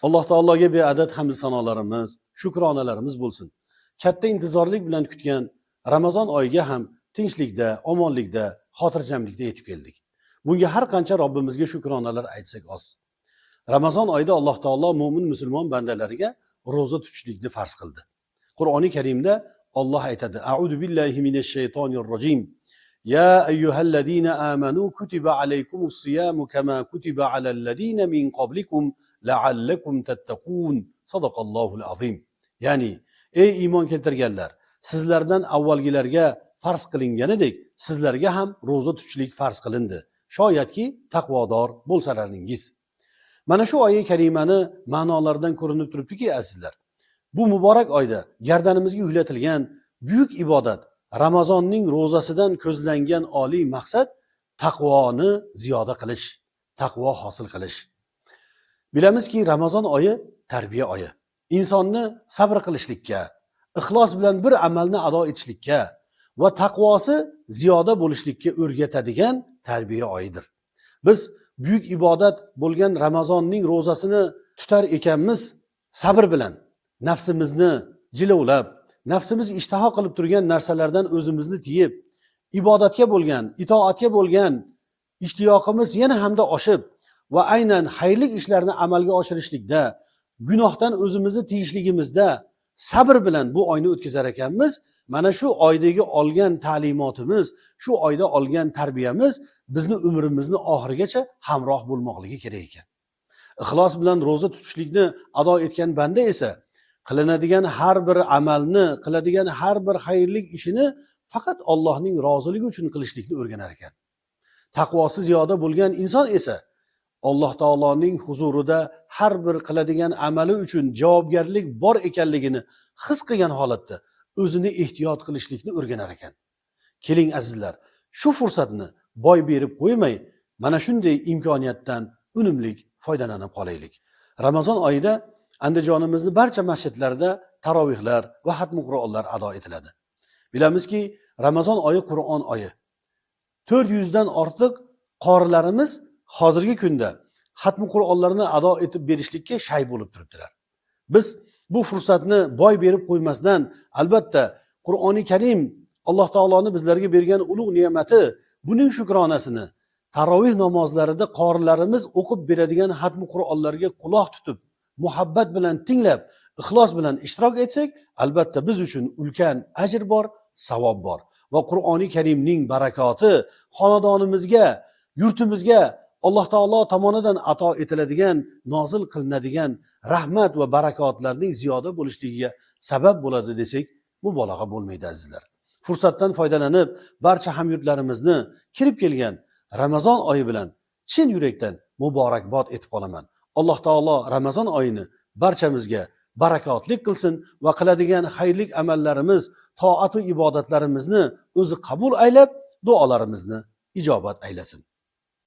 Alloh taologa beadad hamd sanolarimiz, shukronalarimiz bo'lsin. Katta intizorlik bilan kutgan Ramazon oyiga ham tinchlikda, omonlikda, xotirjamlikda yetib keldik. Bunga har qancha Robbimizga shukronalar aytsak oz. Ramazon oyida Alloh taolo mo'min musulmon bandalariga roza tutishlikni farz qildi. Qur'oni Karimda Alloh aytadi: "A'udhu billahi minash shaytonir rojim. Ya ayyuhallazina amanu kutiba alaykumus siyamu kama kutiba alallazina min qablikum la'allakum tattaqun." Sadaqallohul azim. Ya'ni ey iymon keltirganlar, sizlardan avvalgilarga farz qilinganidek sizlarga ham roza tutishlik farz qilindi. Shoyatki taqvodor bo'lsalaringiz. Mana shu oyat karimani ma'nolaridan ko'rinib turibdiki azizlar, bu muborak oyda gardanimizga yuklatilgan buyuk ibodat Ramazonning ro'zasidan ko'zlangan oliy maqsad taqvoni ziyoda qilish, taqvo hosil qilish. Bilamizki, Ramazon oyi tarbiya oyi. Insonni sabr qilishlikka, ixlos bilan bir amalni ado etishlikka va taqvosi ziyoda bo'lishlikka o'rgatadigan tarbiya oyidir. Biz buyuk ibodat bo'lgan Ramazonning ro'zasini tutar ekanmiz, sabr bilan nafsimizni jilovlab, nafsimiz ishtaho qilib turgan narsalardan o'zimizni tiyib, ibodatga bo'lgan, itoatga bo'lgan ishtiyoqimiz yana hamda oshib va aynan xayrli ishlarni amalga oshirishlikda, gunohdan o'zimizni tiyishligimizda sabr bilan bu oyni o'tkazar ekanmiz. Mana shu oydagi olgan ta'limotimiz, shu oyda olgan tarbiyamiz bizni umrimizni oxirigacha hamroh bo'lmoqligi kerak ekan. Ixlos bilan roza tutishlikni ado etgan banda esa qilinadigan har bir amalni, qiladigan har bir xayrli ishini faqat Allohning roziligi uchun qilishlikni o'rganar ekan. Taqvosi ziyoda bo'lgan inson esa Alloh taoloning huzurida har bir qiladigan amali uchun javobgarlik bor ekanligini his qilgan holatda o'zini ehtiyot qilishlikni o'rganar ekan. Keling azizlar, shu fursatni boy berib qo'ymay, mana shunday imkoniyatdan unumli foydalanib qolaylik. Ramazon oyida Andijonimizning barcha masjidlarida tarovihlar va xatmi Qur'onlar ado etiladi. Bilamizki, Ramazon oyi Qur'on oyi. 400 dan ortiq qorilarimiz hozirgi kunda xatmi Qur'onlarni ado etib berishlikka shay bo'lib turibdilar. Biz bu fursatni boy berib qo'ymasdan, albatta Qur'oni Karim Alloh taoloning bizlarga bergan ulug' ne'mati, buning shukronasini tarovih namozlarida qorilarimiz o'qib beradigan xatmi Qur'onlarga quloq tutib, muhabbat bilan tinglab, ixlos bilan ishtirok etsak, albatta biz uchun ulkan ajr bor, savob bor va Qur'oni Karimning barakoti xonadonimizga, yurtimizga Alloh taolo tomonidan ato etiladigan, nozil qilinadigan rahmat va barakotlarning ziyoda bo'lishligiga sabab bo'ladi desak, mubolag'a bo'lmaydi azizlar. Fursatdan foydalanib, barcha hamyurtlarimizni kirib kelgan Ramazon oyi bilan chin yurakdan muborakbod etib qolaman. Alloh taolo Ramazon oyini barchamizga barakotli qilsin va qiladigan xayrli amallarimiz, toat va ibodatlarimizni o'zi qabul aylab, duolarimizni ijobat aylasin.